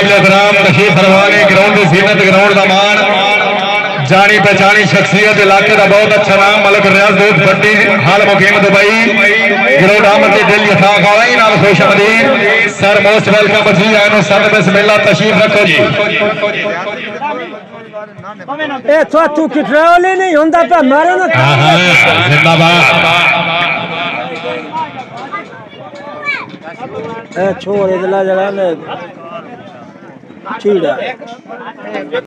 काबिल एहतराम तशरीफ फरमा के ग्राउंड की सीनत ग्राउंड का मान जानी पहचानी शख्सियत इलाके का बहुत अच्छा नाम मलक रियाज दूध भट्टी हाल मुकीम दुबई ग्राउंड अहमद के दिल यथा खाई नाल खुश आमदीद सर मोस्ट वेलकम जी आनो सद बिस्मिल्लाह तशरीफ रखो जी ए तू किट्रोल ही नहीं होंदा पे मारो ना जिंदाबाद ए छोड़ इधर जगह में ठीक है।